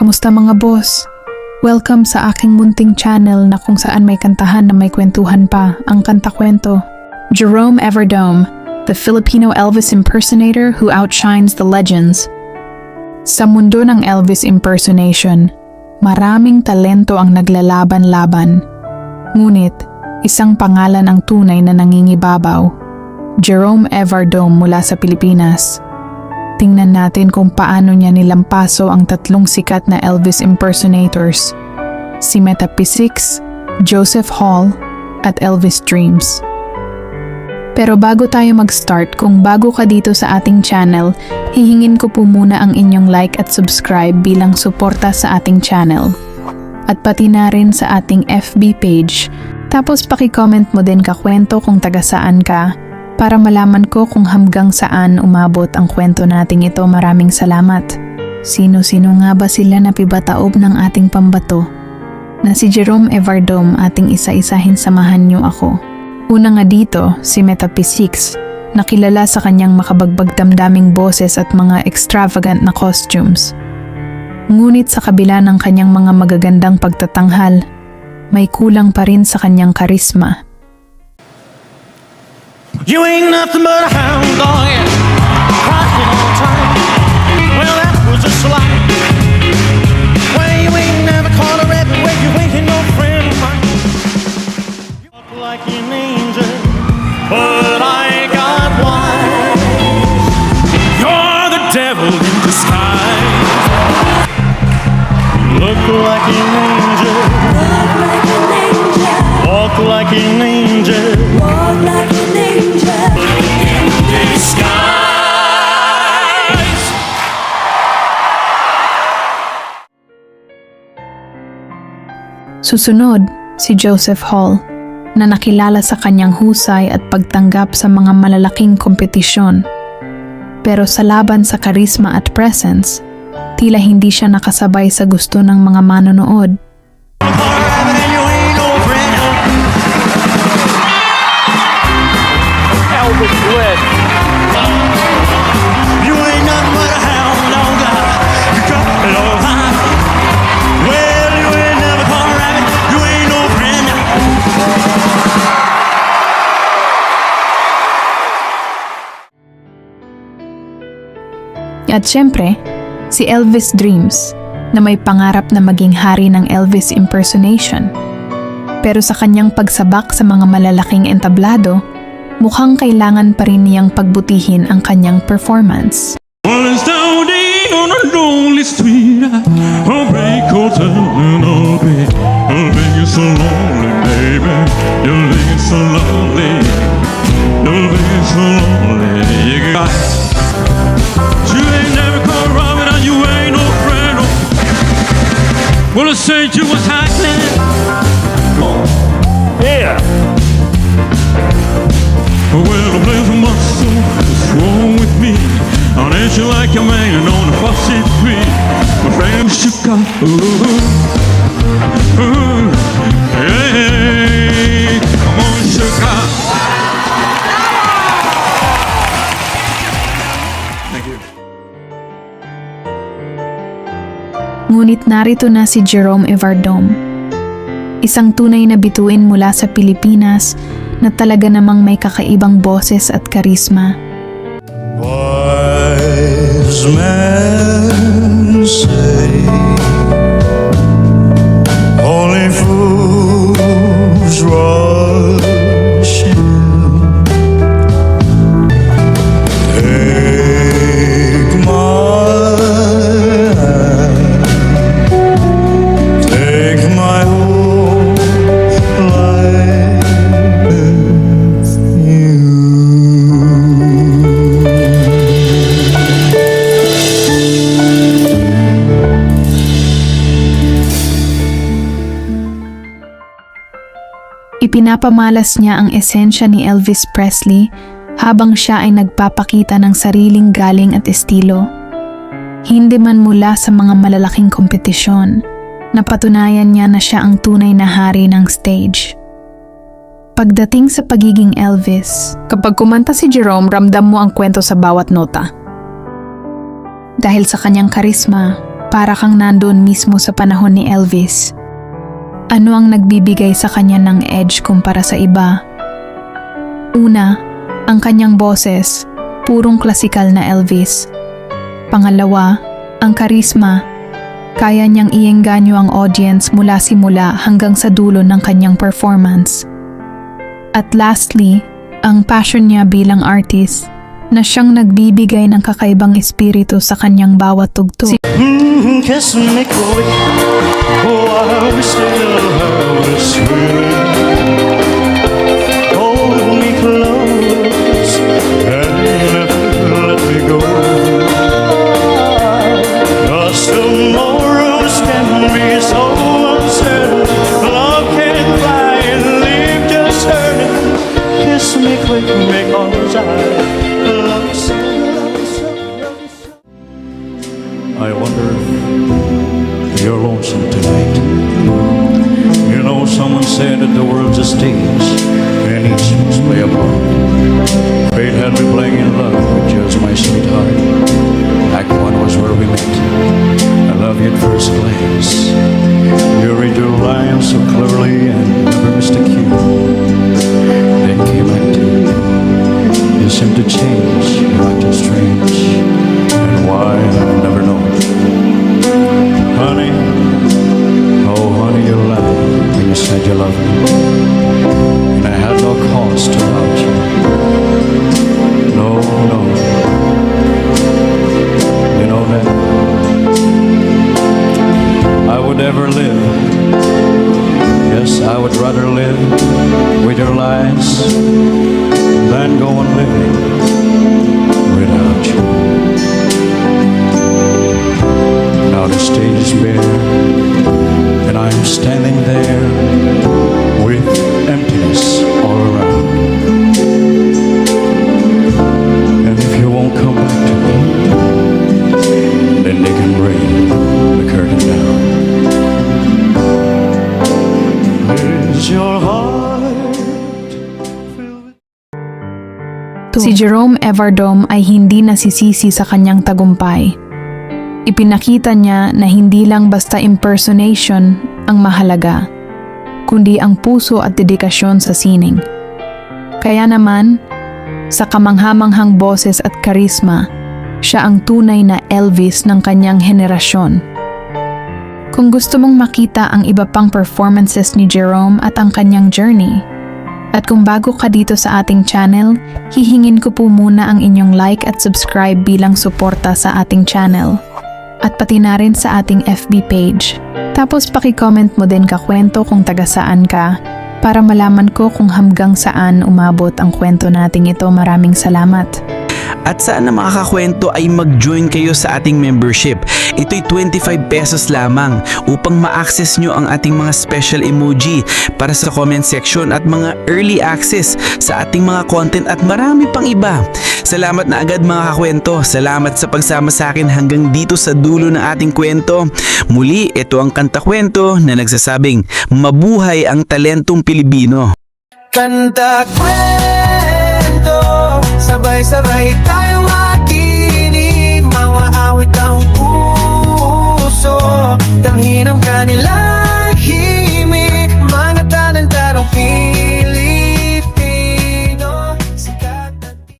Kamusta mga boss? Welcome sa aking munting channel na kung saan may kantahan na may kwentuhan pa, ang kanta-kwento. Jerome Everdome, the Filipino Elvis impersonator who outshines the legends. Sa mundo ng Elvis impersonation, maraming talento ang naglalaban-laban. Ngunit, isang pangalan ang tunay na nangingibabaw. Jerome Everdome mula sa Pilipinas. Tingnan natin kung paano niya nilampaso ang tatlong sikat na Elvis impersonators, si Meta P6, Joseph Hall, at Elvis Dreams. Pero bago tayo mag-start, kung bago ka dito sa ating channel, hihingin ko po muna ang inyong like at subscribe bilang suporta sa ating channel. At pati na rin sa ating FB page. Tapos paki-comment mo din kakwento kung taga saan ka, para malaman ko kung hanggang saan umabot ang kwento nating ito. Maraming salamat. Sino-sino nga ba sila na pibataob ng ating pambato? Na si Jerome Everdome, ating isa-isahin, samahan niyo ako. Una nga dito, si Meta P6, na kilala sa kanyang makabagbag damdaming boses at mga extravagant na costumes. Ngunit sa kabila ng kanyang mga magagandang pagtatanghal, may kulang pa rin sa kanyang karisma. You ain't nothing but a hound dog, yeah. Crying all the time. Well, that was just a lie. Well, you ain't never caught a rabbit when you ain't no friend of mine. You look like an angel, but I got wise. You're the devil in disguise. You look like an angel. Walk like an angel. Walk like an angel. In disguise. Susunod, si Joseph Hall, na nakilala sa kanyang husay at pagtanggap sa mga malalaking kompetisyon. Pero sa laban sa karisma at presence, tila hindi siya nakasabay sa gusto ng mga manonood. You ain't nothing but a hound dog. You got it all high. Well, you ain't never caught a rabbit. You ain't no friend. At syempre, si Elvis Dreams, na may pangarap na maging hari ng Elvis impersonation. Pero sa kanyang pagsabak sa mga malalaking entablado, mukhang kailangan pa rin niyang pagbutihin ang kanyang performance. Well, it's down there on a lonely street. I'll break hotel and I'll be you're so lonely, baby. You're being so lonely. You're being so lonely. You got you ain't never caught a rabbit and you ain't no friend. Well, I said you was hiding. Yeah. Well, bless my soul, what's wrong with me? I ain't you like a man on a faucet tree. My friend shook up, hey, come on, shook up. Thank you. Ngunit narito na si Jerome Everdome, isang tunay na bituin mula sa Pilipinas na talaga namang may kakaibang boses at karisma. Wise men say only fools rush in. Take my hand, take my whole life with you. Ipinapamalas niya ang esensya ni Elvis Presley habang siya ay nagpapakita ng sariling galing at estilo. Hindi man mula sa mga malalaking kompetisyon, napatunayan niya na siya ang tunay na hari ng stage. Pagdating sa pagiging Elvis, kapag kumanta si Jerome, ramdam mo ang kwento sa bawat nota. Dahil sa kanyang karisma, para kang nandoon mismo sa panahon ni Elvis. Ano ang nagbibigay sa kanya ng edge kumpara sa iba? Una, ang kanyang boses, purong klasikal na Elvis. Pangalawa, ang karisma. Kaya niyang iengganyo ang audience mula simula hanggang sa dulo ng kanyang performance. At lastly, ang passion niya bilang artist, na siyang nagbibigay ng kakaibang espiritu sa kanyang bawat tugtog. Kiss me quick while we still have a sweet. Hold me close and never let me go. 'Cause tomorrows can be so uncertain. Love can fly and leave just hurting. Kiss me quick because I love you so, love you so, love you so. I wonder if you're lonesome tonight. You know, someone said that the world's a stage and each must play a part. Fate had me playing in love with just my sweetheart. Act one was where we met. I love you at first glance. You read your lines so cleverly and never missed a cue. Then came Act two. You seemed to change, you acted strange, and why I've never known. Honey, oh honey, you lied when you said you loved me, and I had no cause to doubt you. No, no, you know that I would ever live. Yes, I would rather live with your lies than go on living without you. Now the stage is bare, and I'm standing there with emptiness all around. And if you won't come back to me, then they can bring the curtain down. Is your heart filled with Si Jerome Everdome ay hindi nasisisi sa kanyang tagumpay. Ipinakita niya na hindi lang basta impersonation ang mahalaga, kundi ang puso at dedikasyon sa sining. Kaya naman, sa kamanghamanghang boses at karisma, siya ang tunay na Elvis ng kanyang henerasyon. Kung gusto mong makita ang iba pang performances ni Jerome at ang kanyang journey, at kung bago ka dito sa ating channel, hihingin ko po muna ang inyong like at subscribe bilang suporta sa ating channel. At pati na rin sa ating FB page. Tapos paki-comment mo din kakwento kung taga saan ka para malaman ko kung hanggang saan umabot ang kwento nating ito. Maraming salamat. At saan na makakakwento ay mag-join kayo sa ating membership. Ito'y 25 pesos lamang upang ma-access nyo ang ating mga special emoji para sa comment section at mga early access sa ating mga content at marami pang iba. Salamat na agad mga kakwento. Salamat sa pagsama sa akin hanggang dito sa dulo ng ating kwento. Muli, ito ang Kanta Kwento na nagsasabing mabuhay ang talentong Pilipino. Kanta kwento, sabay-sabay tayong makinig. Mga awit ang puso, tanghin ang kanilang himig. Mga tanang-tarong